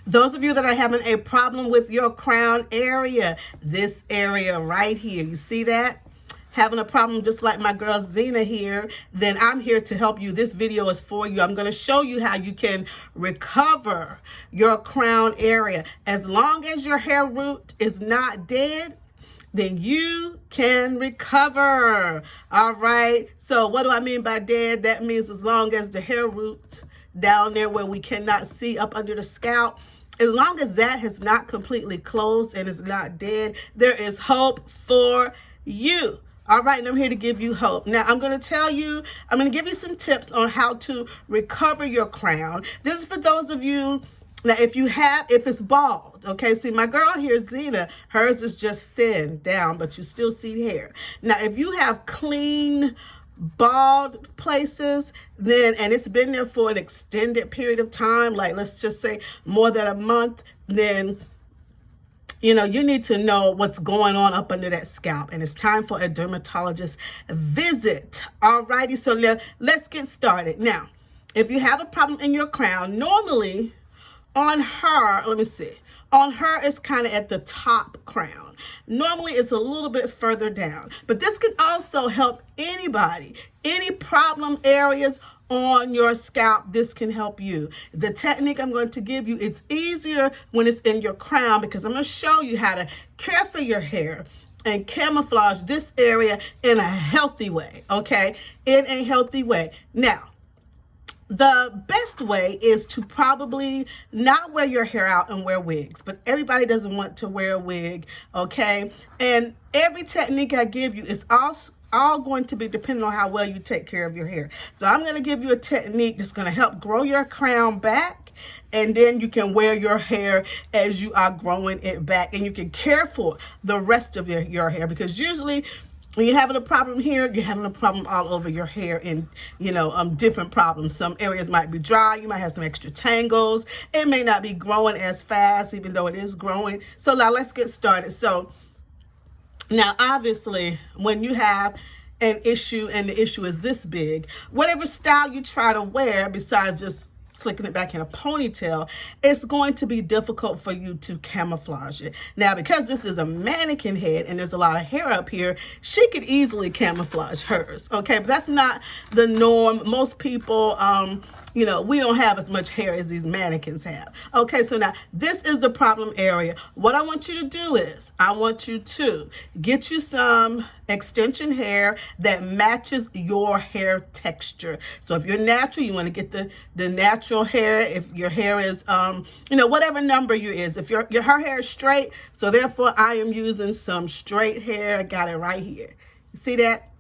Those of you that are having a problem with your crown area, this area right here, you see that? Having a problem just like my girl Zena here, then I'm here to help you. This video is for you. I'm going to show you how you can recover your crown area. As long as your hair root is not dead, then you can recover. All right. So what do I mean by dead? That means as long as the hair root down there where we cannot see up under the scalp, as long as that has not completely closed and is not dead, there is hope for you. All right, and I'm here to give you hope. Now, I'm going to give you some tips on how to recover your crown. This is for those of you, now if it's bald, okay, see my girl here, Zena, hers is just thin down, but you still see hair. Now, if you have clean, bald places, and it's been there for an extended period of time, like let's just say more than a month, then you need to know what's going on up under that scalp, and it's time for a dermatologist visit. All righty, so let's get started. Now, if you have a problem in your crown, normally on her, on her it's kind of at the top crown. Normally it's a little bit further down, but this can also help anybody, any problem areas on your scalp. This can help you. The technique I'm going to give you, it's easier when it's in your crown because I'm going to show you how to care for your hair and camouflage this area in a healthy way, okay? In a healthy way. Now, the best way is to probably not wear your hair out and wear wigs, but everybody doesn't want to wear a wig, okay? And every technique I give you is all going to be dependent on how well you take care of your hair. So I'm going to give you a technique that's going to help grow your crown back, and then you can wear your hair as you are growing it back, and you can care for the rest of your hair, because usually when you're having a problem here, you're having a problem all over your hair in, different problems. Some areas might be dry. You might have some extra tangles. It may not be growing as fast, even though it is growing. So now let's get started. So now, obviously, when you have an issue and the issue is this big, whatever style you try to wear, besides just slicking it back in a ponytail, it's going to be difficult for you to camouflage it. Now, because this is a mannequin head and there's a lot of hair up here, she could easily camouflage hers, okay? But that's not the norm. Most people, we don't have as much hair as these mannequins have. Okay, so now this is the problem area. What I want you to do is I want you to get you some extension hair that matches your hair texture. So if you're natural, you want to get the natural hair. If your hair is, whatever number you is. If her hair is straight, so therefore I am using some straight hair. I got it right here. You see that?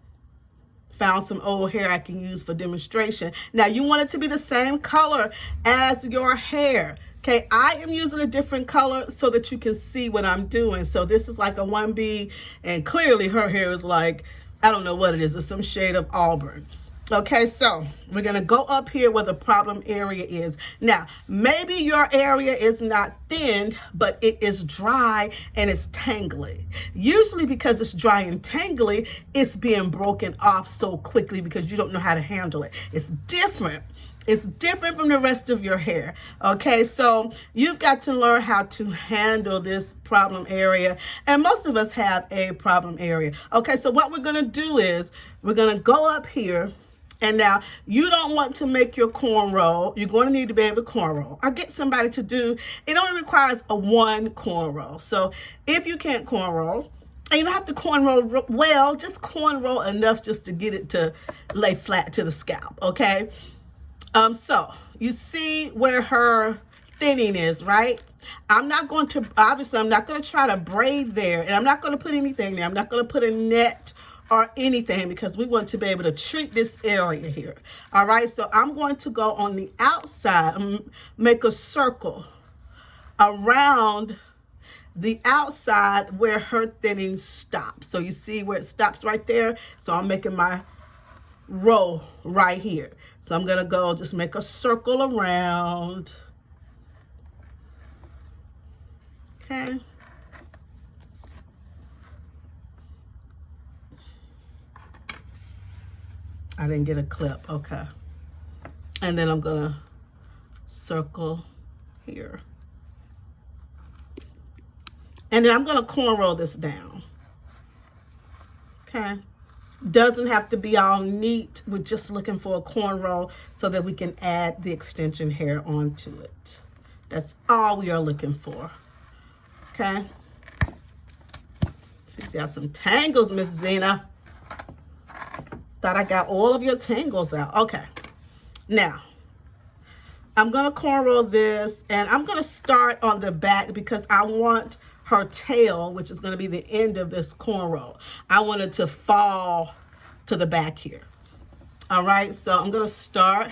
Found some old hair I can use for demonstration. Now you want it to be the same color as your hair. Okay, I am using a different color so that you can see what I'm doing. So this is like a 1B, and clearly her hair is like, I don't know what it is. It's some shade of auburn. Okay, so we're going to go up here where the problem area is. Now, maybe your area is not thinned, but it is dry and it's tangly. Usually because it's dry and tangly, it's being broken off so quickly because you don't know how to handle it. It's different. It's different from the rest of your hair. Okay, so you've got to learn how to handle this problem area. And most of us have a problem area. Okay, so what we're going to do is we're going to go up here. And now you don't want to make your cornrow. You're going to need to be able to cornrow or get somebody to do. It only requires one cornrow. So if you can't cornrow, and you don't have to cornrow well, just cornrow enough just to get it to lay flat to the scalp. Okay. So you see where her thinning is, right? I'm not going to try to braid there, and I'm not going to put anything there. I'm not going to put a net or anything because we want to be able to treat this area here. All right, so I'm going to go on the outside and make a circle around the outside where her thinning stops. So you see where it stops right there? So I'm making my row right here. So I'm going to go just make a circle around. Okay. I didn't get a clip. Okay. And then I'm going to circle here. And then I'm going to cornrow this down. Okay. Doesn't have to be all neat. We're just looking for a cornrow so that we can add the extension hair onto it. That's all we are looking for. Okay. She's got some tangles, Miss Zena. Thought I got all of your tangles out. Okay. Now, I'm going to cornrow this, and I'm going to start on the back because I want her tail, which is going to be the end of this cornrow. I want it to fall to the back here. All right, so I'm going to start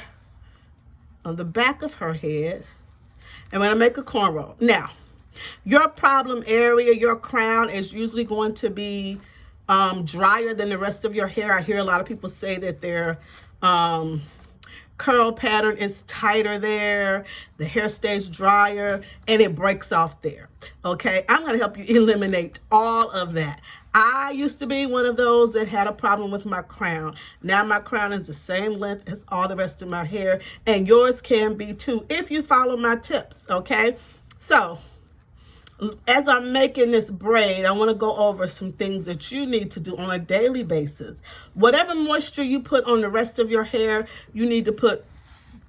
on the back of her head, and I'm going to make a cornrow. Now, your problem area, your crown, is usually going to be drier than the rest of your hair. I hear a lot of people say that their curl pattern is tighter there, the hair stays drier, and it breaks off there. Okay, I'm going to help you eliminate all of that. I used to be one of those that had a problem with my crown. Now my crown is the same length as all the rest of my hair, and yours can be too if you follow my tips. Okay, so as I'm making this braid, I want to go over some things that you need to do on a daily basis. Whatever moisture you put on the rest of your hair, you need to put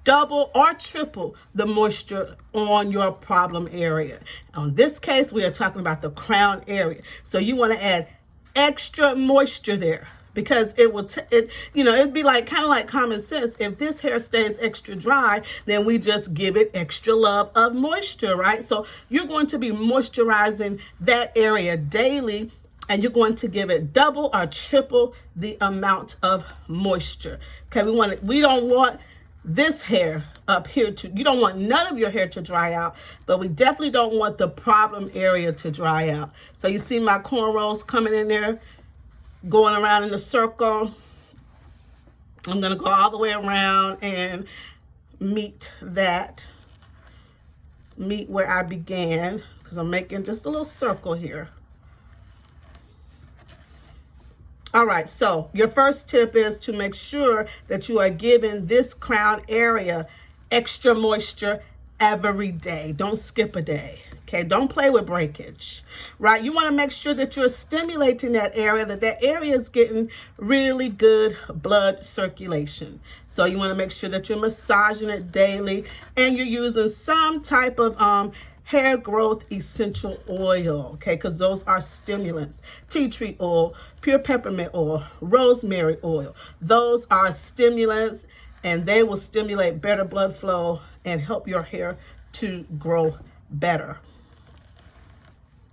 double or triple the moisture on your problem area. On this case, we are talking about the crown area. So you want to add extra moisture there, because it will, it'd be like kind of like common sense. If this hair stays extra dry, then we just give it extra love of moisture, right? So you're going to be moisturizing that area daily, and you're going to give it double or triple the amount of moisture. Okay, we don't want this hair up here you don't want none of your hair to dry out, but we definitely don't want the problem area to dry out. So you see my cornrows coming in there, going around in a circle. I'm going to go all the way around and meet where I began, because I'm making just a little circle here. All right, so your first tip is to make sure that you are giving this crown area extra moisture every day. Don't skip a day. Okay, don't play with breakage, right? You want to make sure that you're stimulating that area, that area is getting really good blood circulation. So you want to make sure that you're massaging it daily, and you're using some type of hair growth essential oil, okay, because those are stimulants. Tea tree oil, pure peppermint oil, rosemary oil. Those are stimulants, and they will stimulate better blood flow and help your hair to grow better.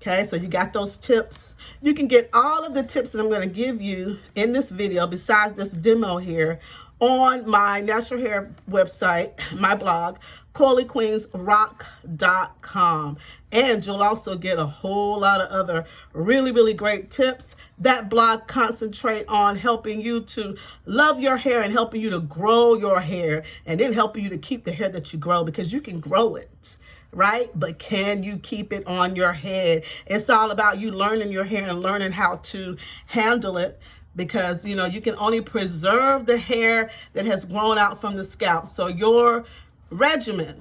Okay, so you got those tips. You can get all of the tips that I'm going to give you in this video, besides this demo here, on my natural hair website, my blog, CoilyQueensRock.com. And you'll also get a whole lot of other really, really great tips. That blog concentrate on helping you to love your hair and helping you to grow your hair, and then helping you to keep the hair that you grow, because you can grow it, right? But can you keep it on your head? It's all about you learning your hair and learning how to handle it, because you can only preserve the hair that has grown out from the scalp. So your regimen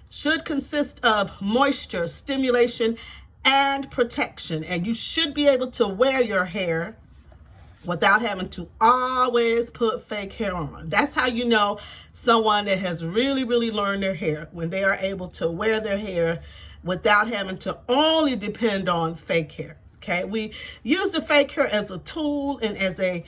should consist of moisture, stimulation, and protection. And you should be able to wear your hair without having to always put fake hair on. That's how you know someone that has really, really learned their hair, when they are able to wear their hair without having to only depend on fake hair. Okay, we use the fake hair as a tool and as a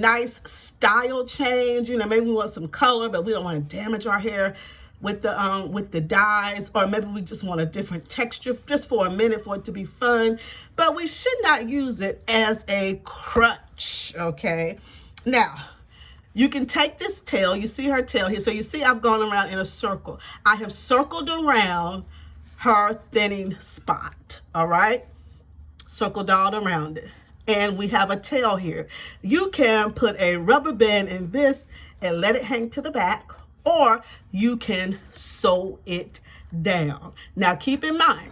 nice style change. Maybe we want some color, but we don't want to damage our hair with the dyes, or maybe we just want a different texture just for a minute for it to be fun. But we should not use it as a crutch. Okay, now you can take this tail. You see her tail here. So you see I've gone around in a circle. I have circled around her thinning spot. All right, circled all around it. And we have a tail here. You can put a rubber band in this and let it hang to the back, or you can sew it down. Now keep in mind,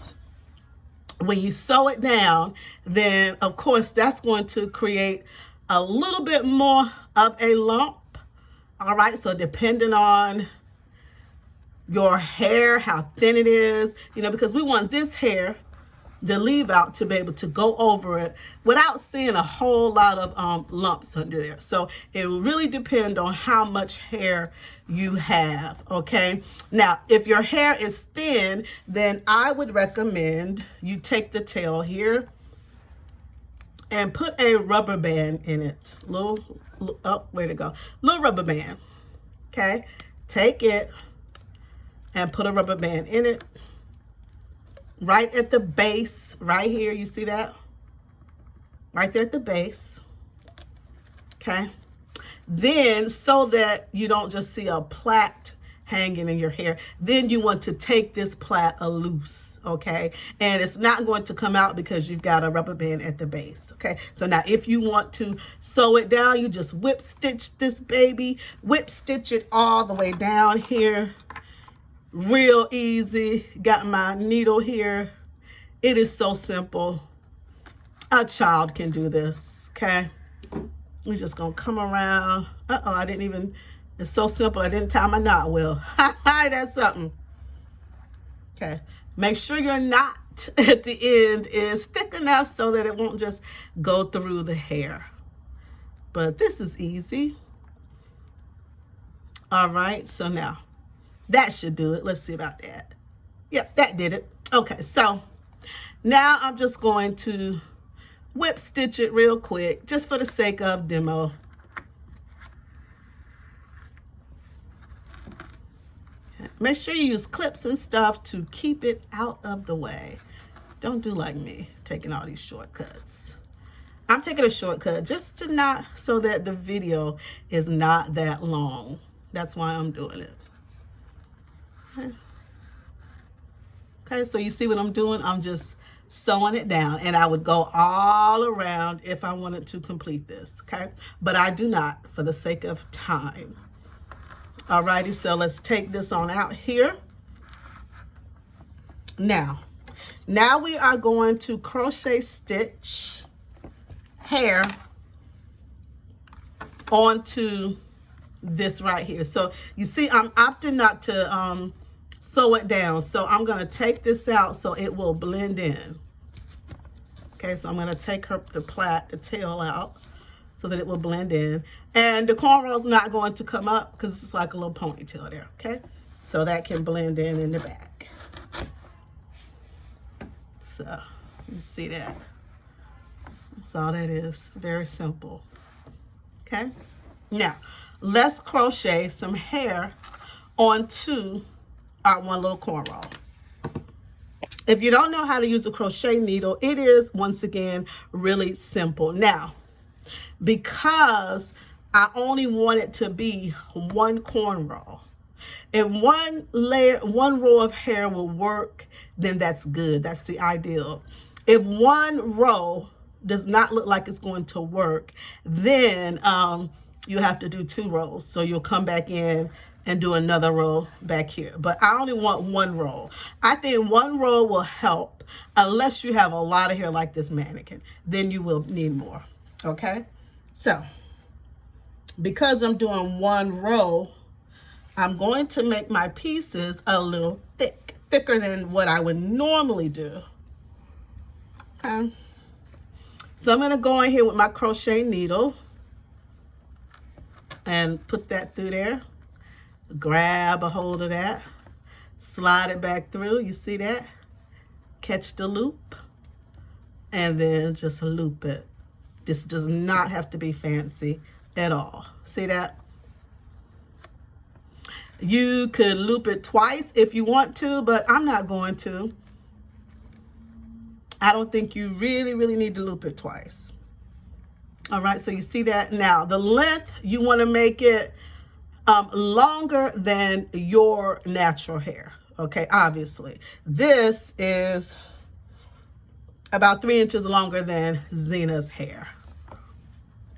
when you sew it down, then of course that's going to create a little bit more of a lump. All right, so depending on your hair, how thin it is, because we want this hair the leave out to be able to go over it without seeing a whole lot of lumps under there. So it will really depend on how much hair you have, okay? Now, if your hair is thin, then I would recommend you take the tail here and put a rubber band in it. Oh, where'd it go? Little rubber band, okay? Take it and put a rubber band in it. Right at the base, right here, you see that? Right there at the base, okay? Then, so that you don't just see a plait hanging in your hair, then you want to take this plait loose, okay? And it's not going to come out because you've got a rubber band at the base, okay? So now if you want to sew it down, you just whip stitch this baby, whip stitch it all the way down here. Real easy. Got my needle here. It is so simple. A child can do this, okay? We're just gonna come around. Uh-oh, I didn't even, it's so simple. I didn't tie my knot well. That's something. Okay, make sure your knot at the end is thick enough so that it won't just go through the hair. But this is easy. All right, so now, that should do it. Let's see about that. Yep, that did it. Okay, so now I'm just going to whip stitch it real quick, just for the sake of demo. Make sure you use clips and stuff to keep it out of the way. Don't do like me, taking all these shortcuts. I'm taking a shortcut just to not, so that the video is not that long. That's why I'm doing it. Okay, so you see what I'm doing? I'm just sewing it down, and I would go all around if I wanted to complete this, okay? But I do not, for the sake of time. Alrighty, so let's take this on out here. Now we are going to crochet stitch hair onto this right here. So you see, I'm opting not to sew it down. So I'm going to take this out so it will blend in. Okay, so I'm going to take the plait, the tail out so that it will blend in. And the cornrow is not going to come up because it's like a little ponytail there, okay? So that can blend in the back. So you see that. That's all that is. Very simple. Okay? Now, let's crochet some hair onto our one little cornrow. If you don't know how to use a crochet needle, it is, once again, really simple. Now, because I only want it to be one cornrow, if one row of hair will work, then that's good. That's the ideal. If one row does not look like it's going to work, then you have to do 2 rows. So you'll come back in and do another row back here. But I only want 1 row. I think 1 row will help, unless you have a lot of hair like this mannequin. Then you will need more, okay? So, because I'm doing 1 row, I'm going to make my pieces a little thicker than what I would normally do. Okay? So I'm going to go in here with my crochet needle and put that through there. Grab a hold of that. Slide it back through. You see that? Catch the loop. And then just loop it. This does not have to be fancy at all. See that? You could loop it twice if you want to, but I'm not going to. I don't think you really need to loop it twice. All right, so you see that? Now, the length, you want to make it longer than your natural hair, okay? Obviously. This is about 3 inches longer than Zena's hair.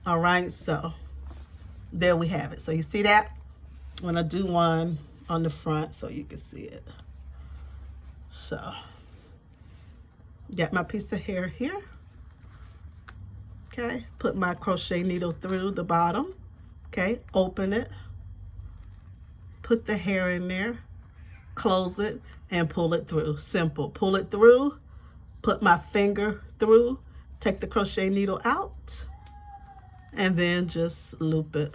All right, so there we have it. So you see that? I'm going to do one on the front so you can see it. So, got my piece of hair here. Okay, put my crochet needle through the bottom. Okay, open it. Put the hair in there. Close it and pull it through. Simple. Pull it through, put my finger through, take the crochet needle out, and then just loop it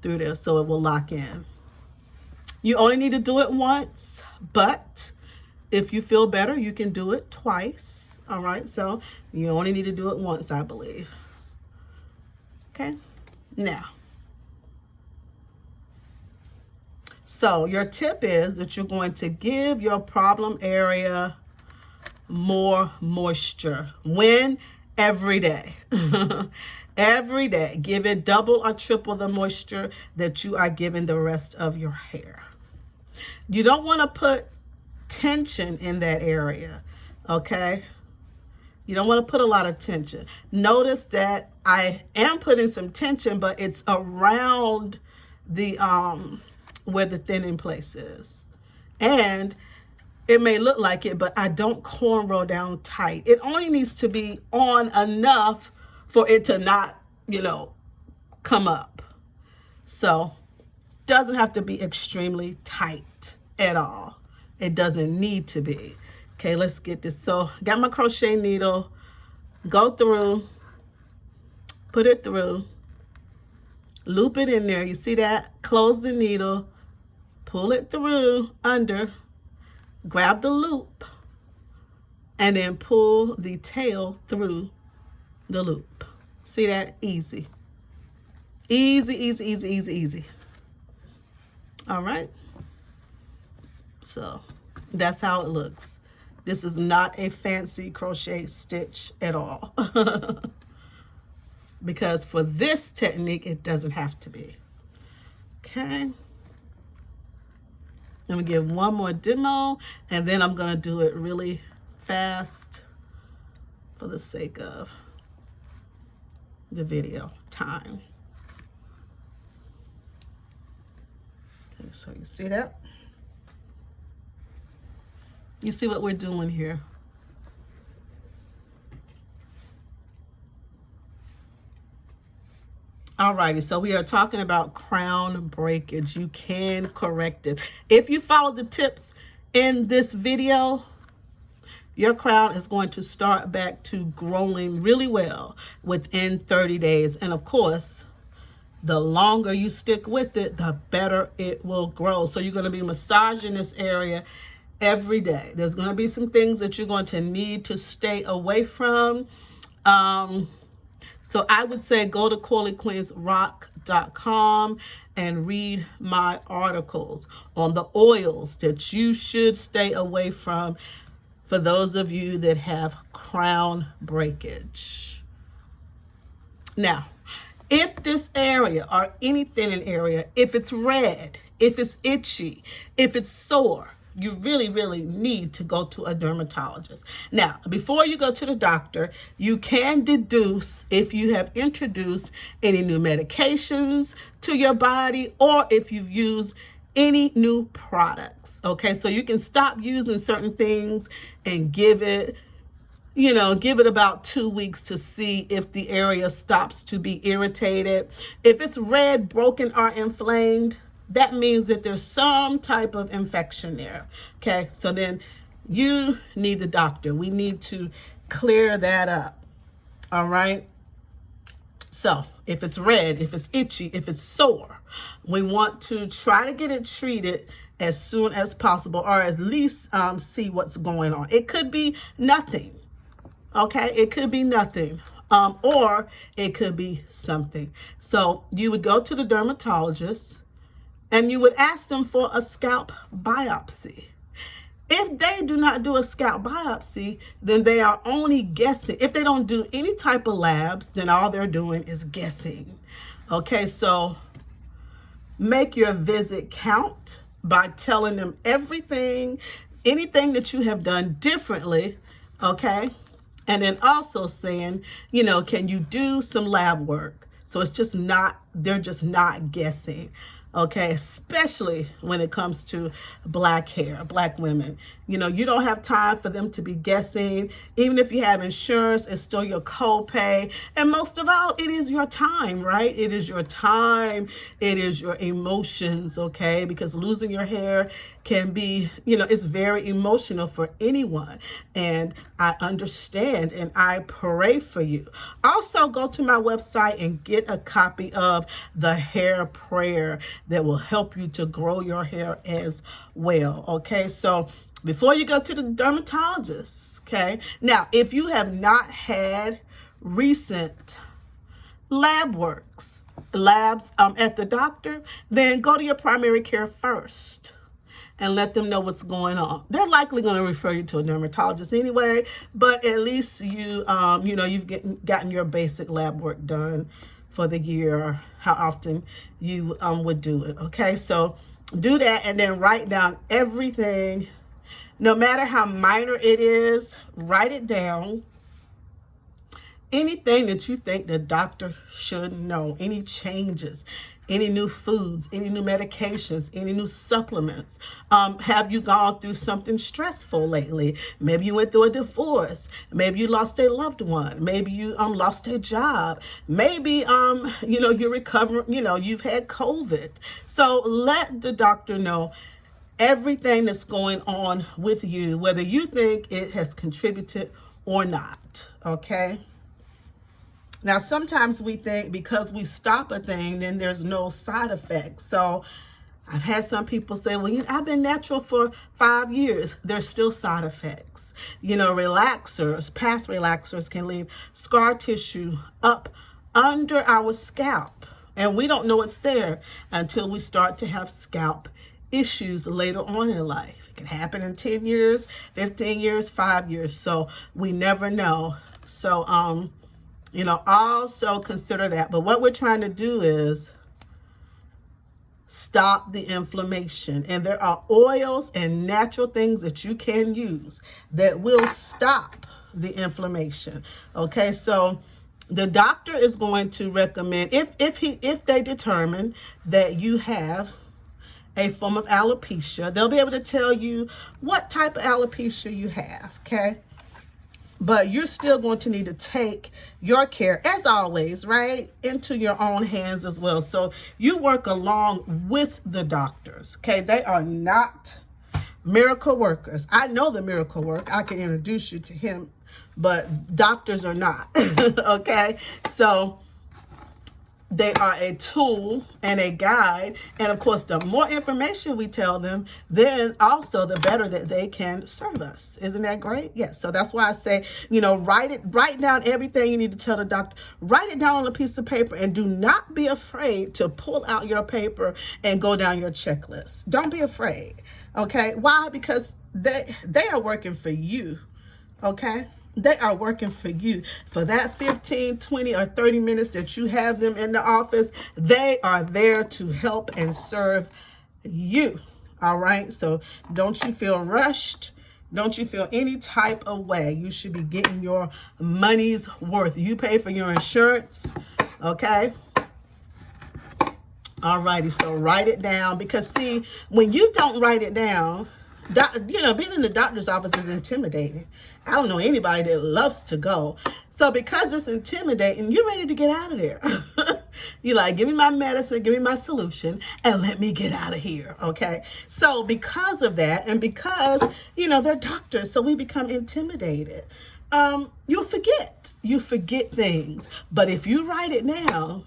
through there so it will lock in. You only need to do it once, but if you feel better, you can do it twice. All right, so you only need to do it once, I believe. Okay, now, so your tip is that you're going to give your problem area more moisture. When? Every day. Every day. Give it double or triple the moisture that you are giving the rest of your hair. You don't want to put tension in that area, okay? You don't want to put a lot of tension. Notice that I am putting some tension, but it's around the where the thinning place is. And it may look like it, but I don't cornrow down tight. It only needs to be on enough for it to not, come up. So doesn't have to be extremely tight at all. It doesn't need to be. Okay, let's get this. So got my crochet needle, go through, put it through, loop it in there. You see that? Close the needle, pull it through under, grab the loop, and then pull the tail through the loop. See that? Easy. Easy, easy, easy, easy, easy. All right. So that's how it looks. This is not a fancy crochet stitch at all. Because for this technique, it doesn't have to be. Okay. Let me give one more demo, and then I'm going to do it really fast for the sake of the video time. Okay, so you see that? You see what we're doing here? Alrighty, so we are talking about crown breakage. You can correct it. If you follow the tips in this video, your crown is going to start back to growing really well within 30 days. And of course, the longer you stick with it, the better it will grow. So you're going to be massaging this area every day. There's going to be some things that you're going to need to stay away from. So I would say go to CoilyQueensRock.com and read my articles on the oils that you should stay away from for those of you that have crown breakage. Now, if this area or any thinning area, if it's red, if it's itchy, if it's sore, you really, really need to go to a dermatologist. Now, before you go to the doctor, you can deduce if you have introduced any new medications to your body or if you've used any new products. Okay, so you can stop using certain things and give it about 2 weeks to see if the area stops to be irritated. If it's red, broken, or inflamed, that means that there's some type of infection there. Okay, so then you need the doctor. We need to clear that up. All right. So if it's red, if it's itchy, if it's sore, we want to try to get it treated as soon as possible, or at least see what's going on. It could be nothing. Okay, it could be nothing. Or it could be something. So you would go to the dermatologist and you would ask them for a scalp biopsy. If they do not do a scalp biopsy, then they are only guessing. If they don't do any type of labs, then all they're doing is guessing. Okay, so make your visit count by telling them everything, anything that you have done differently, okay? And then also saying, can you do some lab work? So it's just not, they're just not guessing. Okay, especially when it comes to black hair, black women. You don't have time for them to be guessing. Even if you have insurance, it's still your copay. And most of all, it is your time, right? It is your time. It is your emotions, okay? Because losing your hair can be, it's very emotional for anyone. And I understand and I pray for you. Also, go to my website and get a copy of the hair prayer that will help you to grow your hair as well. Okay, so before you go to the dermatologist, okay, now if you have not had recent labs at the doctor, then go to your primary care first and let them know what's going on. They're likely going to refer you to a dermatologist anyway, but at least you've gotten your basic lab work done for the year, how often you would do it. Okay, so do that and then write down everything, no matter how minor it is. Write it down. Anything that you think the doctor should know, any changes, any new foods, any new medications, any new supplements. Have you gone through something stressful lately? Maybe you went through a divorce. Maybe you lost a loved one. Maybe you lost a job. Maybe you're recovering, you've had COVID. So let the doctor know everything that's going on with you, whether you think it has contributed or not. Okay? Now, sometimes we think because we stop a thing, then there's no side effects. So I've had some people say, well, I've been natural for 5 years. There's still side effects. Relaxers, past relaxers can leave scar tissue up under our scalp. And we don't know it's there until we start to have scalp issues later on in life. It can happen in 10 years, 15 years, 5 years. So we never know. So, also consider that. But what we're trying to do is stop the inflammation. And there are oils and natural things that you can use that will stop the inflammation. Okay, so the doctor is going to recommend, if they determine that you have a form of alopecia, they'll be able to tell you what type of alopecia you have. Okay. But you're still going to need to take your care, as always, right, into your own hands as well. So you work along with the doctors, okay? They are not miracle workers. I know the miracle work. I can introduce you to him, but doctors are not, okay? So they are a tool and a guide. And of course, the more information we tell them, then also the better that they can serve us. Isn't that great? Yes. So that's why I say, write down everything you need to tell the doctor. Write it down on a piece of paper and do not be afraid to pull out your paper and go down your checklist. Don't be afraid. Okay. Why? Because they are working for you. Okay. They are working for you. For that 15, 20, or 30 minutes that you have them in the office, they are there to help and serve you. All right? So don't you feel rushed. Don't you feel any type of way. You should be getting your money's worth. You pay for your insurance. Okay? All righty. So write it down. Because, see, when you don't write it down, being in the doctor's office is intimidating. I don't know anybody that loves to go. So because it's intimidating, you're ready to get out of there. You're like, give me my medicine, give me my solution, and let me get out of here, okay? So because of that, and because, they're doctors, so we become intimidated. You'll forget. You forget things. But if you write it down,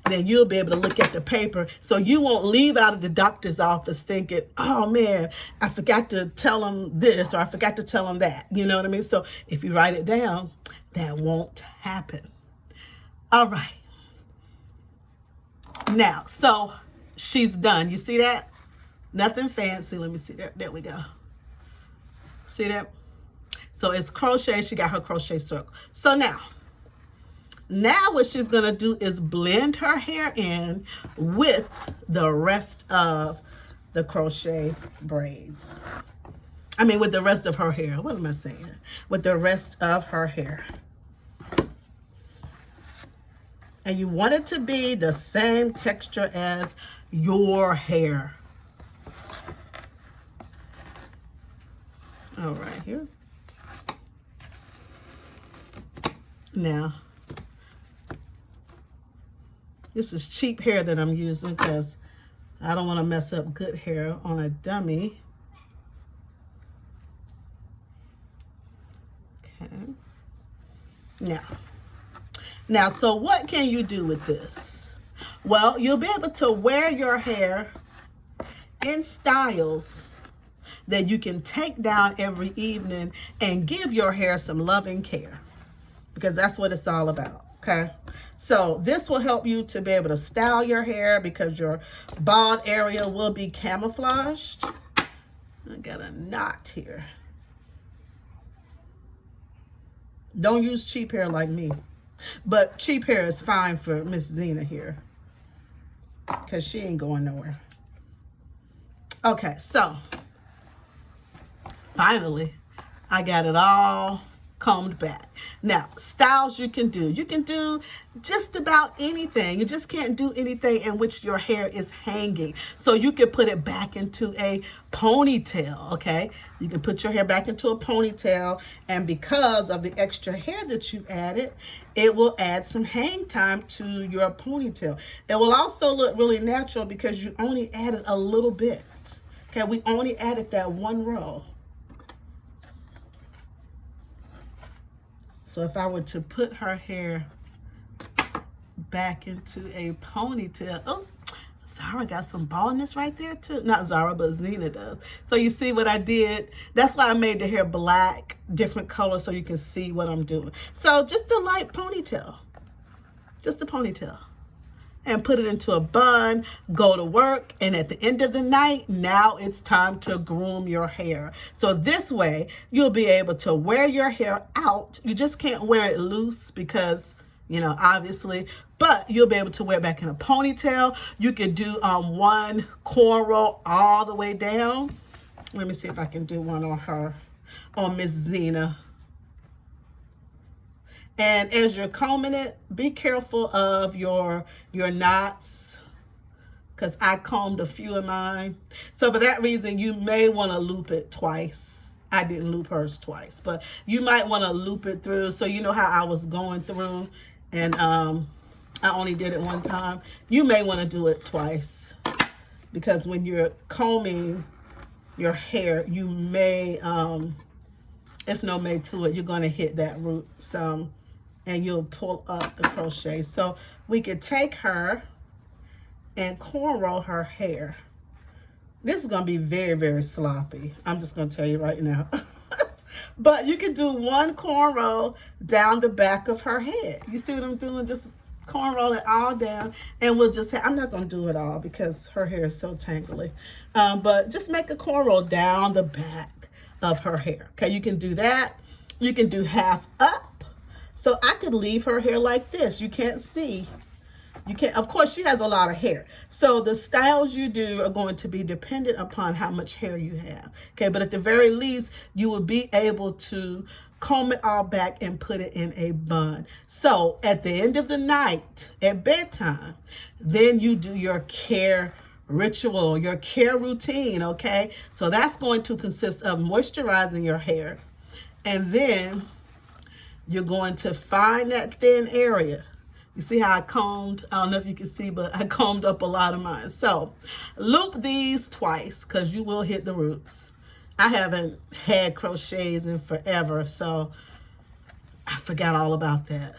then you'll be able to look at the paper, so you won't leave out of the doctor's office thinking, oh man, I forgot to tell them this, or I forgot to tell them that. You know what I mean? So if you write it down, that won't happen. All right. Now, so she's done. You see that? Nothing fancy. Let me see that. There we go. See that? So it's crochet. She got her crochet circle. So now what she's going to do is blend her hair in with the rest of the crochet braids. With the rest of her hair. What am I saying? With the rest of her hair. And you want it to be the same texture as your hair. All right, here. Now, this is cheap hair that I'm using because I don't want to mess up good hair on a dummy. Now, so what can you do with this? Well, you'll be able to wear your hair in styles that you can take down every evening and give your hair some loving care, because that's what it's all about, okay? So this will help you to be able to style your hair because your bald area will be camouflaged. I got a knot here. Don't use cheap hair like me. But cheap hair is fine for Miss Zena here, because she ain't going nowhere. Okay, so finally, I got it all combed back. Now, styles you can do. You can do just about anything. You just can't do anything in which your hair is hanging. So you can put it back into a ponytail, okay? You can put your hair back into a ponytail, and because of the extra hair that you added, it will add some hang time to your ponytail. It will also look really natural because you only added a little bit. Okay, we only added that one row. So if I were to put her hair back into a ponytail, oh, Zara got some baldness right there too. Not Zara, but Zena does. So you see what I did? That's why I made the hair black, different colors, so you can see what I'm doing. So just a light ponytail, just a ponytail. And put it into a bun, go to work, and at the end of the night, now it's time to groom your hair. So this way, you'll be able to wear your hair out. You just can't wear it loose because, you know, obviously, but you'll be able to wear it back in a ponytail. You could do one cornrow all the way down. Let me see if I can do one on her, on Miss Zena. And as you're combing it, be careful of your knots, because I combed a few of mine. So for that reason, you may want to loop it twice. I didn't loop hers twice, but you might want to loop it through. So you know how I was going through, and I only did it one time. You may want to do it twice, because when you're combing your hair, you may, it's no may to it. You're going to hit that root some, and you'll pull up the crochet. So we could take her and cornrow her hair. This is going to be very, very sloppy. I'm just going to tell you right now. But you can do one cornrow down the back of her head. You see what I'm doing? Just cornrow it all down, and we'll just I'm not going to do it all because her hair is so tangly. But just make a cornrow down the back of her hair. Okay, you can do that. You can do half up. So I could leave her hair like this. You can't see. You can't, of course, she has a lot of hair. So the styles you do are going to be dependent upon how much hair you have. Okay, but at the very least, you will be able to comb it all back and put it in a bun. So at the end of the night, at bedtime, then you do your care ritual, your care routine, okay? So that's going to consist of moisturizing your hair, and then you're going to find that thin area. You see how I combed? I don't know if you can see, but I combed up a lot of mine. So loop these twice, because you will hit the roots. I haven't had crochets in forever, so I forgot all about that.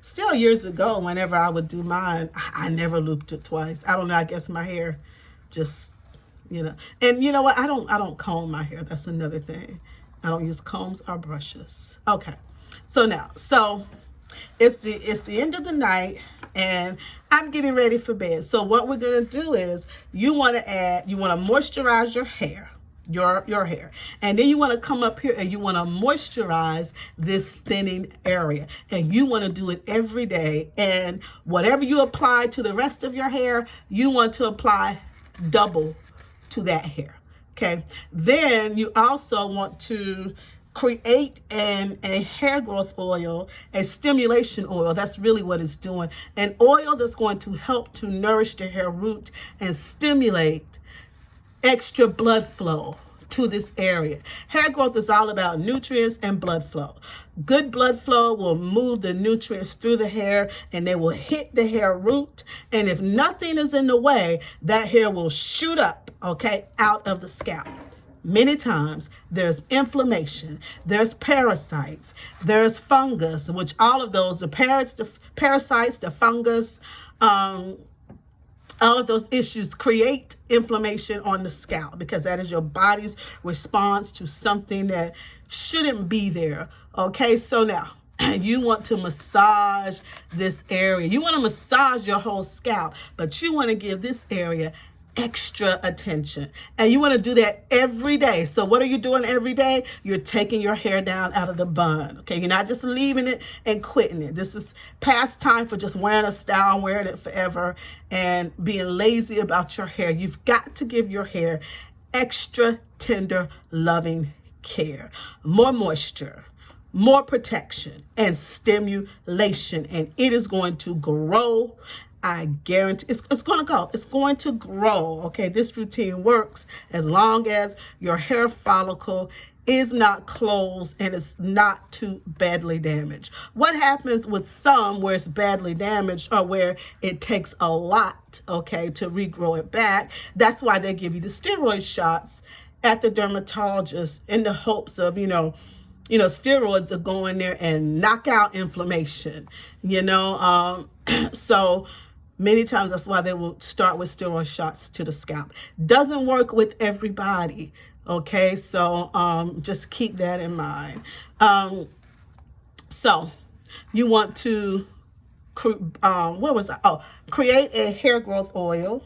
Still, years ago, whenever I would do mine, I never looped it twice. I don't know, I guess my hair just, you know. And you know what? I don't comb my hair. That's another thing. I don't use combs or brushes. Okay, so now, it's the end of the night, and I'm getting ready for bed. So what we're gonna do is you want to moisturize your hair, your hair, and then you want to come up here and you want to moisturize this thinning area, and you want to do it every day. And whatever you apply to the rest of your hair, you want to apply double to that hair. Okay, then you also want to create a hair growth oil, a stimulation oil. That's really what it's doing. An oil that's going to help to nourish the hair root and stimulate extra blood flow to this area. Hair growth is all about nutrients and blood flow. Good blood flow will move the nutrients through the hair, and they will hit the hair root. And if nothing is in the way, that hair will shoot up, okay, out of the scalp. many times there's inflammation, there's parasites, there's fungus, which all of those, the parasites, the fungus, all of those issues create inflammation on the scalp, because that is your body's response to something that shouldn't be there. Okay, so now you want to massage this area. You want to massage your whole scalp, but you want to give this area extra attention. And you want to do that every day. So what are you doing every day? You're taking your hair down out of the bun. Okay, you're not just leaving it and quitting it. This is past time for just wearing a style, wearing it forever, and being lazy about your hair. You've got to give your hair extra tender, loving care. More moisture, more protection, and stimulation, and it is going to grow. I guarantee it's going to go. It's going to grow. Okay, this routine works as long as your hair follicle is not closed and it's not too badly damaged. What happens with some where it's badly damaged, or where it takes a lot, okay, to regrow it back? That's why they give you the steroid shots at the dermatologist, in the hopes of, steroids are going there and knock out inflammation, so many times that's why they will start with steroid shots to the scalp. Doesn't work with everybody, okay? So just keep that in mind. So you want to, create a hair growth oil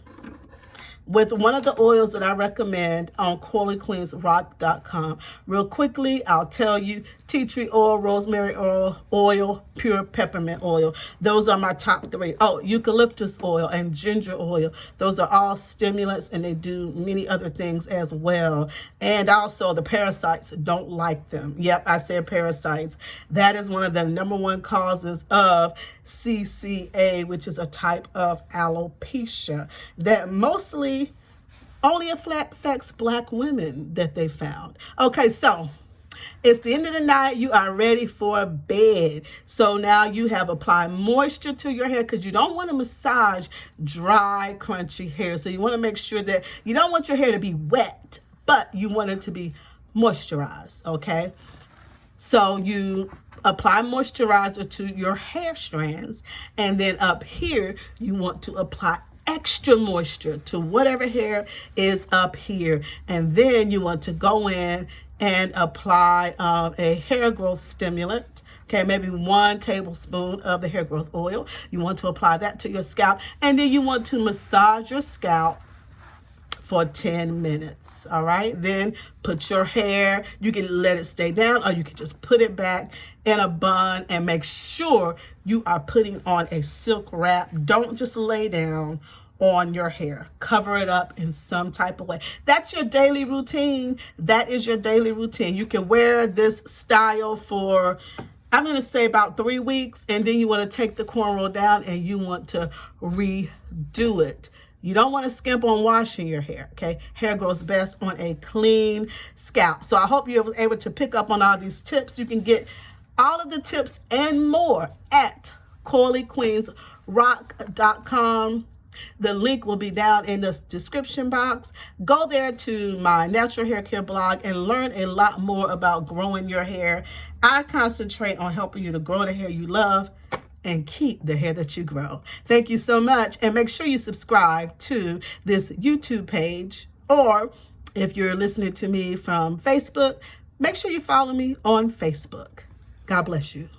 with one of the oils that I recommend on CornrowRock.com. Real quickly, I'll tell you: tea tree oil, rosemary oil, pure peppermint oil. Those are my top three. Oh, eucalyptus oil and ginger oil. Those are all stimulants, and they do many other things as well. And also the parasites don't like them. Yep, I said parasites. That is one of the #1 causes of CCA, which is a type of alopecia that mostly only affects Black women, that they found. Okay, so it's the end of the night. You are ready for bed. So now you have applied moisture to your hair, because you don't want to massage dry, crunchy hair. So you want to make sure that you don't want your hair to be wet, but you want it to be moisturized, okay? So you apply moisturizer to your hair strands, and then up here you want to apply extra moisture to whatever hair is up here. And then you want to go in and apply a hair growth stimulant. Okay, maybe 1 tablespoon of the hair growth oil. You want to apply that to your scalp, and then you want to massage your scalp for 10 minutes. All right, then put your hair, you can let it stay down, or you can just put it back in a bun, and make sure you are putting on a silk wrap. Don't just lay down on your hair. Cover it up in some type of way. That's your daily routine. That is your daily routine. You can wear this style for, I'm going to say, about 3 weeks, and then you want to take the cornrow down and you want to redo it. You don't want to skimp on washing your hair, okay? Hair grows best on a clean scalp. So I hope you were able to pick up on all these tips. You can get all of the tips and more at CornrowRock.com. The link will be down in the description box. Go there to my natural hair care blog and learn a lot more about growing your hair. I concentrate on helping you to grow the hair you love and keep the hair that you grow. Thank you so much. And make sure you subscribe to this YouTube page, or if you're listening to me from Facebook, make sure you follow me on Facebook. God bless you.